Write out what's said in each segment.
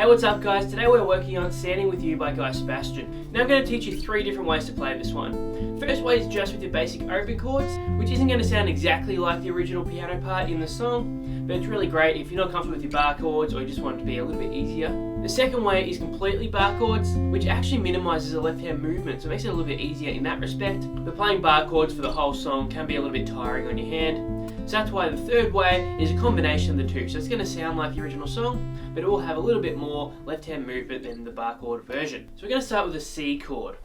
Hey, what's up guys? Today we're working on Standing With You by Guy Sebastian. Now I'm going to teach you 3 different ways to play this one. First way is just with your basic open chords, which isn't going to sound exactly like the original piano part in the song, but it's really great if you're not comfortable with your bar chords or you just want it to be a little bit easier. The second way is completely bar chords, which actually minimises the left hand movement, so it makes it a little bit easier in that respect. But playing bar chords for the whole song can be a little bit tiring on your hand. So that's why the third way is a combination of the two. So it's going to sound like the original song, but it will have a little bit more left hand movement than the bar chord version. So we're going to start with a C chord.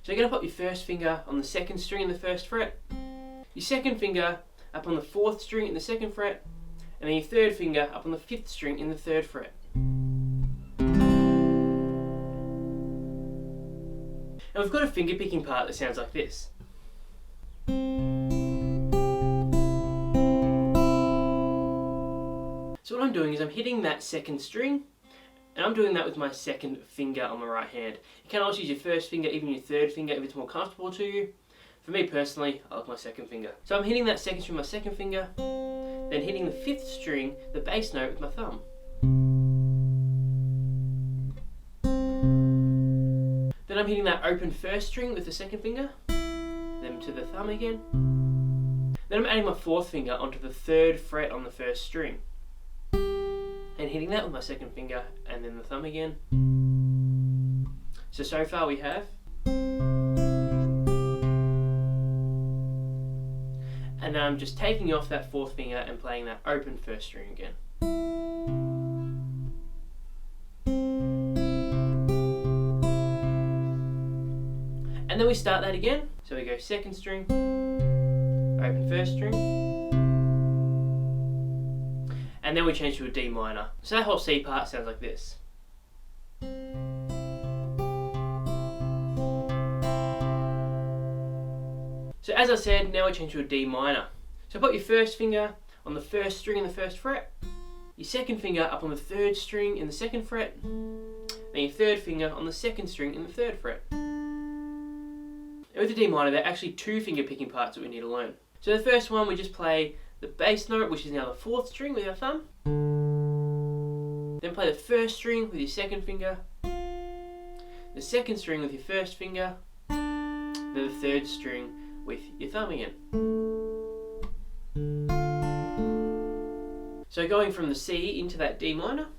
So you're going to put your first finger on the 2nd string in the 1st fret, your second finger up on the 4th string in the 2nd fret, and then your third finger up on the 5th string in the 3rd fret. And we've got a finger picking part that sounds like this. So what I'm doing is I'm hitting that 2nd string, and I'm doing that with my 2nd finger on my right hand. You can also use your 1st finger, even your 3rd finger if it's more comfortable to you. For me personally, I like my 2nd finger. So I'm hitting that 2nd string with my 2nd finger, then hitting the 5th string, the bass note, with my thumb. Then I'm hitting that open 1st string with the 2nd finger, then to the thumb again. Then I'm adding my 4th finger onto the 3rd fret on the 1st string, and hitting that with my 2nd finger and then the thumb again. So far we have, and then I'm just taking off that 4th finger and playing that open 1st string again. And then we start that again. So we go 2nd string, open 1st string, and then we change to a D minor. So that whole C part sounds like this. So as I said, now we change to a D minor. So put your 1st finger on the 1st string in the 1st fret, your 2nd finger up on the 3rd string in the 2nd fret, then your 3rd finger on the 2nd string in the 3rd fret. And with the D minor, there are actually 2 finger picking parts that we need to learn. So the first one, we just play the bass note, which is now the 4th string, with our thumb. Then play the 1st string with your 2nd finger, the 2nd string with your 1st finger, then the 3rd string with your thumb again. So going from the C into that D minor.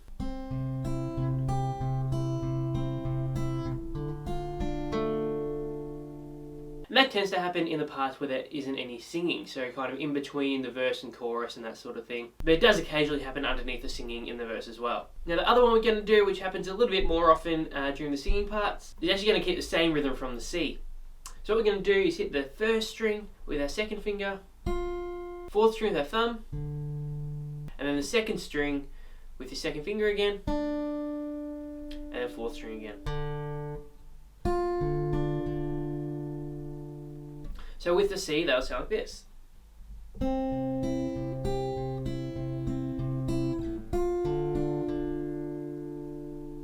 And that tends to happen in the parts where there isn't any singing, so kind of in between the verse and chorus and that sort of thing. But it does occasionally happen underneath the singing in the verse as well. Now the other one we're going to do, which happens a little bit more often during the singing parts, is actually going to keep the same rhythm from the C. So what we're going to do is hit the 1st string with our 2nd finger, 4th string with our thumb, and then the 2nd string with your 2nd finger again, and then 4th string again. So with the C, that'll sound like this.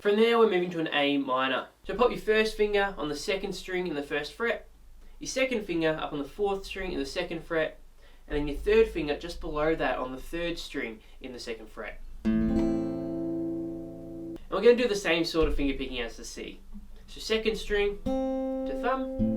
From there, we're moving to an A minor. So pop your 1st finger on the 2nd string in the 1st fret, your 2nd finger up on the 4th string in the 2nd fret, and then your 3rd finger just below that on the 3rd string in the 2nd fret. And we're going to do the same sort of finger picking as the C. So 2nd string to thumb,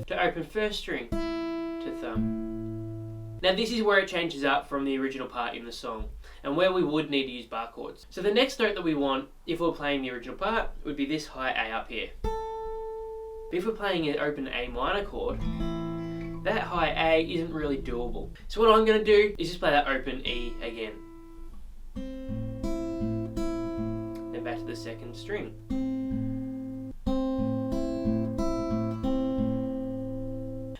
to open 1st string to thumb. Now this is where it changes up from the original part in the song, and where we would need to use bar chords. So the next note that we want, if we're playing the original part, would be this high A up here. But if we're playing an open A minor chord, that high A isn't really doable. So what I'm going to do is just play that open E again. Then back to the 2nd string.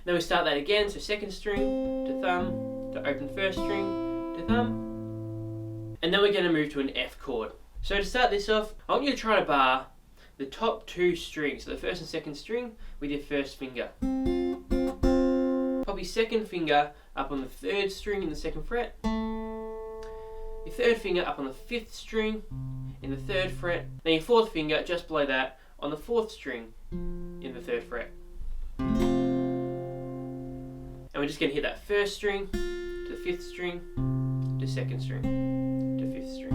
Then we start that again, so 2nd string to thumb, to open 1st string to thumb. And then we're going to move to an F chord. So to start this off, I want you to try to bar the top 2 strings, so the 1st and 2nd string, with your 1st finger. Pop your 2nd finger up on the 3rd string in the 2nd fret, your 3rd finger up on the 5th string in the 3rd fret, then your 4th finger just below that on the 4th string in the 3rd fret. And we're just going to hit that 1st string to the 5th string to 2nd string to 5th string.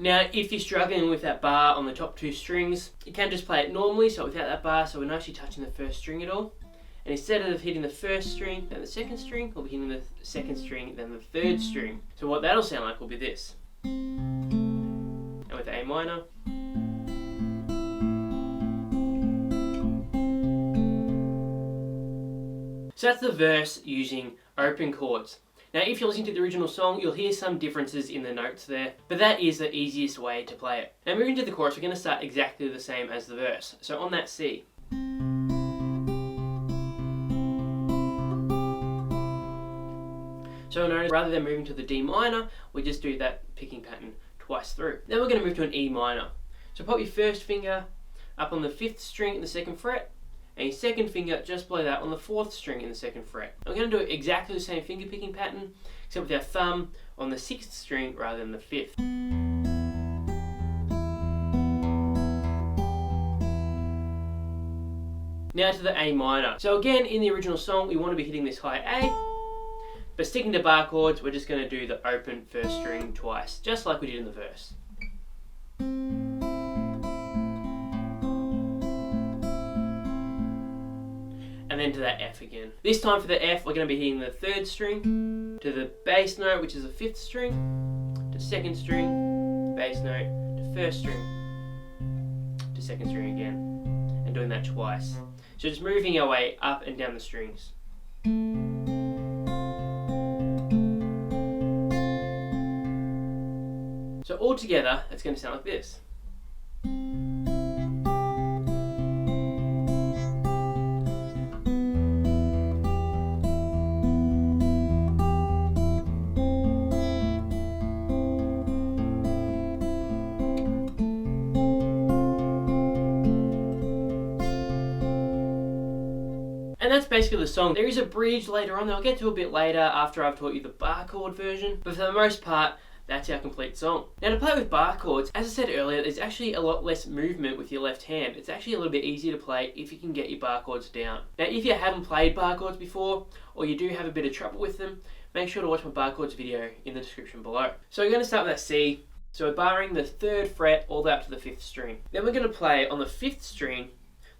Now, if you're struggling with that bar on the top two strings, you can just play it normally, so without that bar, so we're not actually touching the first string at all. And instead of hitting the first string, then the second string, we'll be hitting the second string, then the third string. So what that'll sound like will be this. And with the A minor. So that's the verse using open chords. Now if you're listening to the original song, you'll hear some differences in the notes there, but that is the easiest way to play it. Now moving to the chorus, we're going to start exactly the same as the verse. So on that C. So notice, rather than moving to the D minor, we just do that picking pattern twice through. Then we're going to move to an E minor. So pop your first finger up on the 5th string in the 2nd fret, and your second finger just below that on the 4th string in the 2nd fret. And we're going to do exactly the same finger picking pattern, except with our thumb on the 6th string rather than the 5th. Now to the A minor. So again, in the original song, we want to be hitting this high A, but sticking to bar chords, we're just going to do the open first string twice, just like we did in the verse. And then to that F again. This time for the F, we're going to be hitting the 3rd string, to the bass note, which is the 5th string, to 2nd string, bass note, to 1st string, to 2nd string again, and doing that twice. So just moving our way up and down the strings. So all together, it's going to sound like this. And that's basically the song. There is a bridge later on that I'll get to a bit later after I've taught you the bar chord version, but for the most part, that's our complete song. Now to play with bar chords, as I said earlier, there's actually a lot less movement with your left hand. It's actually a little bit easier to play if you can get your bar chords down. Now if you haven't played bar chords before, or you do have a bit of trouble with them, make sure to watch my bar chords video in the description below. So we're going to start with that C. So we're barring the 3rd fret all the way up to the 5th string. Then we're going to play on the 5th string,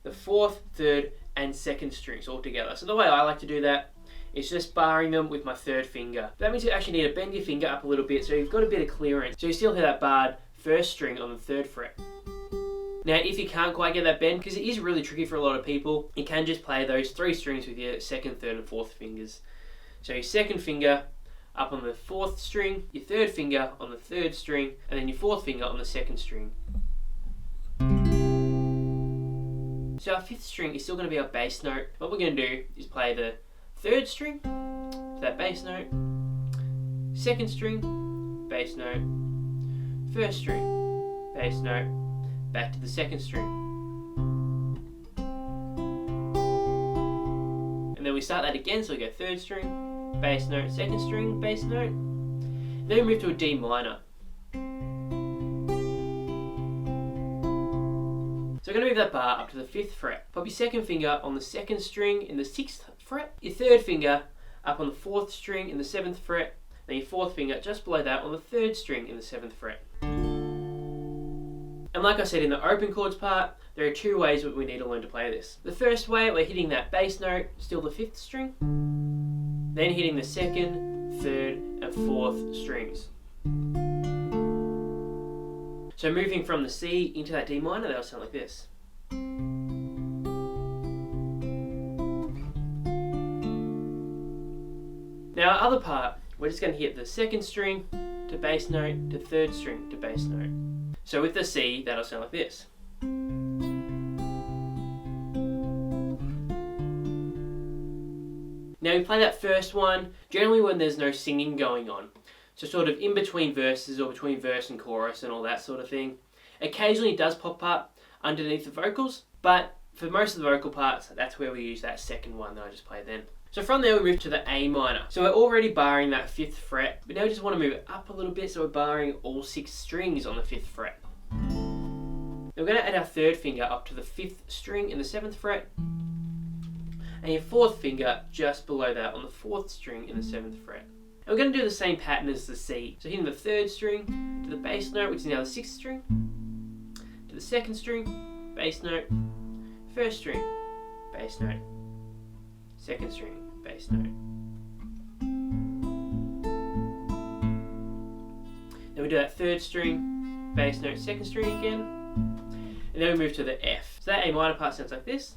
the 4th, 3rd, and 2nd strings all together. So the way I like to do that is just barring them with my 3rd finger. That means you actually need to bend your finger up a little bit so you've got a bit of clearance. So you still hear that barred 1st string on the 3rd fret. Now if you can't quite get that bend, because it is really tricky for a lot of people, you can just play those 3 strings with your 2nd, 3rd, and 4th fingers. So your 2nd finger up on the 4th string, your 3rd finger on the 3rd string, and then your 4th finger on the 2nd string. So our 5th string is still going to be our bass note. What we're going to do is play the 3rd string to that bass note, 2nd string, bass note, 1st string, bass note, back to the 2nd string. And then we start that again, so we go 3rd string, bass note, 2nd string, bass note. Then we move to a D minor. So we're going to move that bar up to the 5th fret. Pop your 2nd finger on the 2nd string in the 6th fret, your 3rd finger up on the 4th string in the 7th fret, then your 4th finger just below that on the 3rd string in the 7th fret. And like I said in the open chords part, there are 2 ways that we need to learn to play this. The first way, we're hitting that bass note, still the 5th string, then hitting the 2nd, 3rd, and 4th strings. So moving from the C into that D minor, that'll sound like this. Now our other part, we're just going to hit the 2nd string to bass note to 3rd string to bass note. So with the C, that'll sound like this. Now we play that first one generally when there's no singing going on. So sort of in between verses or between verse and chorus and all that sort of thing. Occasionally it does pop up underneath the vocals, but for most of the vocal parts, that's where we use that second one that I just played then. So from there we move to the A minor. So we're already barring that 5th fret, but now we just want to move it up a little bit, so we're barring all 6 strings on the 5th fret. Now we're going to add our 3rd finger up to the 5th string in the 7th fret, and your 4th finger just below that on the 4th string in the 7th fret. And we're going to do the same pattern as the C. So hitting the 3rd string to the bass note, which is now the 6th string, to the 2nd string, bass note, 1st string, bass note, 2nd string, bass note. Then we do that 3rd string, bass note, 2nd string again, and then we move to the F. So that A minor part sounds like this.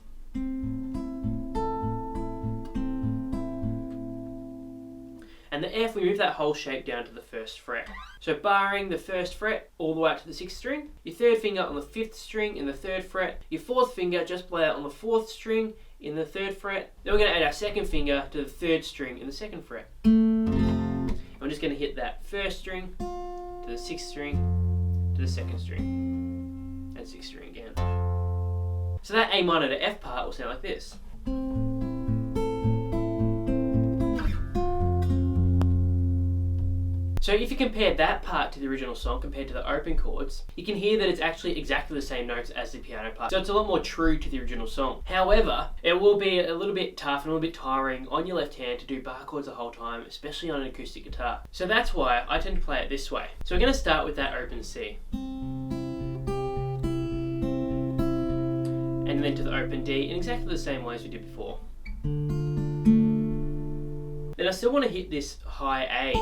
And the F, we move that whole shape down to the 1st fret. So barring the 1st fret all the way up to the 6th string, your 3rd finger on the 5th string in the 3rd fret, your 4th finger just below that on the 4th string in the 3rd fret. Then we're going to add our 2nd finger to the 3rd string in the 2nd fret. And we're just going to hit that 1st string to the 6th string to the 2nd string and 6th string again. So that A minor to F part will sound like this. So if you compare that part to the original song compared to the open chords, you can hear that it's actually exactly the same notes as the piano part. So it's a lot more true to the original song. However, it will be a little bit tough and a little bit tiring on your left hand to do bar chords the whole time, especially on an acoustic guitar. So that's why I tend to play it this way. So we're going to start with that open C. And then to the open D in exactly the same way as we did before. Then I still want to hit this high A,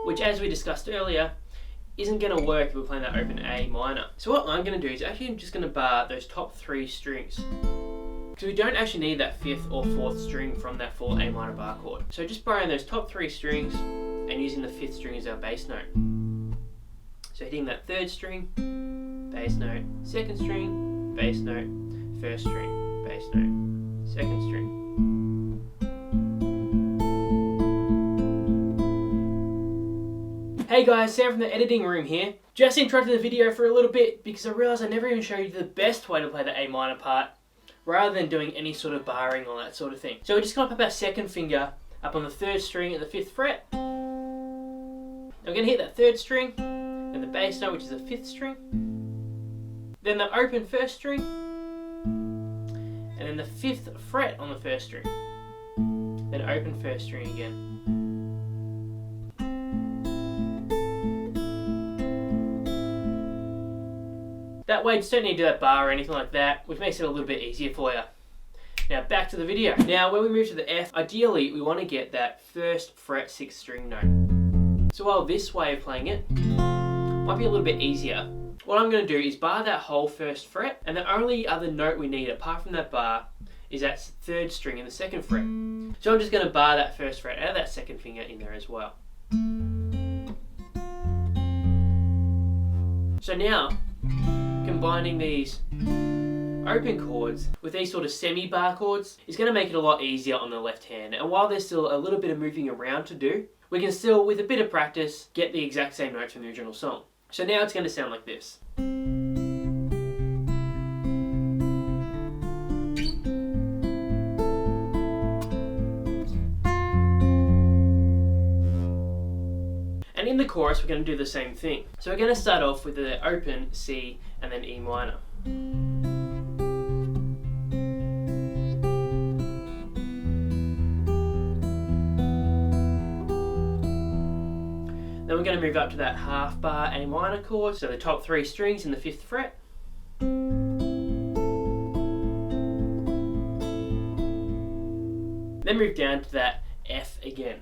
which, as we discussed earlier, isn't going to work if we're playing that open A minor. So what I'm going to do is actually I'm just going to bar those top 3 strings, because we don't actually need that 5th or 4th string from that full A minor bar chord. So just barring those top 3 strings and using the 5th string as our bass note. So hitting that 3rd string, bass note, 2nd string, bass note, 1st string, bass note, 2nd string. Hey guys, Sam from the editing room here. Just interrupted the video for a little bit because I realised I never even showed you the best way to play the A minor part rather than doing any sort of barring or that sort of thing. So we're just going to put our 2nd finger up on the 3rd string at the 5th fret. Now we're going to hit that 3rd string and the bass note, which is the 5th string. Then the open 1st string and then the 5th fret on the 1st string. Then open 1st string again. That way you just don't need to do that bar or anything like that, which makes it a little bit easier for you. Now back to the video. Now when we move to the F, ideally we want to get that 1st fret 6th string note. So while this way of playing it might be a little bit easier, what I'm going to do is bar that whole 1st fret, and the only other note we need apart from that bar is that 3rd string in the 2nd fret. So I'm just going to bar that 1st fret out of that 2nd finger in there as well. So now, combining these open chords with these sort of semi-bar chords is going to make it a lot easier on the left hand. And while there's still a little bit of moving around to do, we can still, with a bit of practice, get the exact same notes from the original song. So now it's going to sound like this. And in the chorus, we're going to do the same thing. So we're going to start off with the open C and then E minor. Then we're going to move up to that half bar A minor chord, so the top 3 strings in the 5th fret. Then move down to that F again.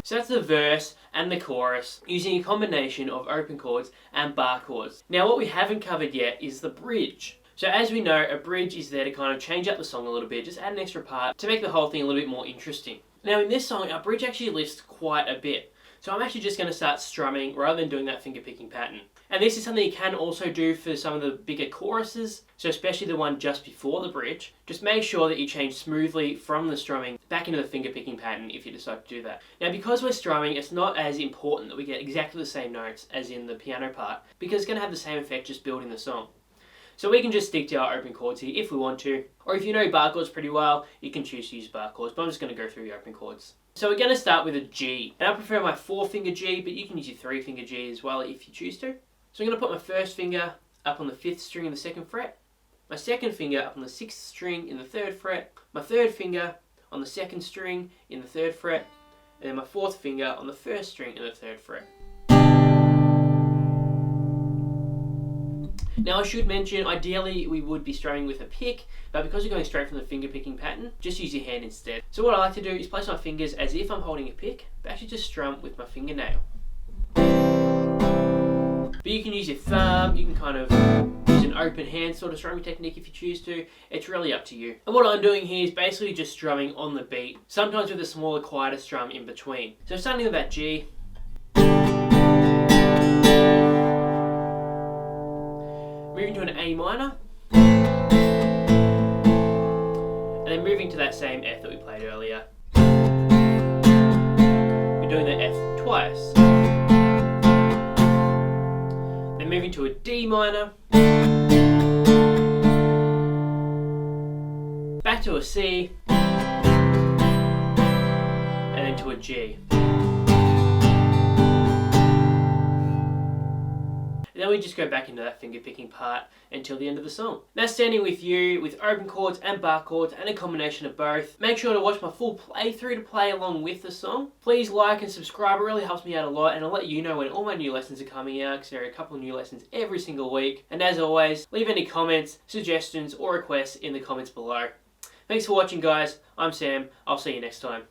So that's the verse and the chorus using a combination of open chords and bar chords. Now what we haven't covered yet is the bridge. So as we know, a bridge is there to kind of change up the song a little bit, just add an extra part to make the whole thing a little bit more interesting. Now in this song, our bridge actually lifts quite a bit. So I'm actually just going to start strumming rather than doing that finger picking pattern. And this is something you can also do for some of the bigger choruses, so especially the one just before the bridge. Just make sure that you change smoothly from the strumming back into the finger picking pattern if you decide to do that. Now because we're strumming, it's not as important that we get exactly the same notes as in the piano part, because it's going to have the same effect just building the song. So we can just stick to our open chords here if we want to, or if you know bar chords pretty well, you can choose to use bar chords, but I'm just going to go through the open chords. So we're going to start with a G, and I prefer my 4-finger G, but you can use your 3-finger G as well if you choose to. So I'm going to put my 1st finger up on the 5th string in the 2nd fret, my 2nd finger up on the 6th string in the 3rd fret, my 3rd finger on the 2nd string in the 3rd fret, and then my 4th finger on the 1st string in the 3rd fret. Now I should mention, ideally we would be strumming with a pick, but because we're going straight from the finger picking pattern, just use your hand instead. So what I like to do is place my fingers as if I'm holding a pick, but actually just strum with my fingernail. But you can use your thumb, you can kind of use an open hand sort of strumming technique if you choose to. It's really up to you. And what I'm doing here is basically just strumming on the beat, sometimes with a smaller, quieter strum in between. So starting with that G, moving to an A minor, and then moving to that same F that we played earlier. We're doing the F twice. Then moving to a D minor, back to a C, and then to a G. And then we just go back into that finger picking part until the end of the song. Now standing with you with open chords and bar chords and a combination of both. Make sure to watch my full playthrough to play along with the song. Please like and subscribe, it really helps me out a lot, and I'll let you know when all my new lessons are coming out because there are a couple of new lessons every single week. And as always, leave any comments, suggestions or requests in the comments below. Thanks for watching guys, I'm Sam, I'll see you next time.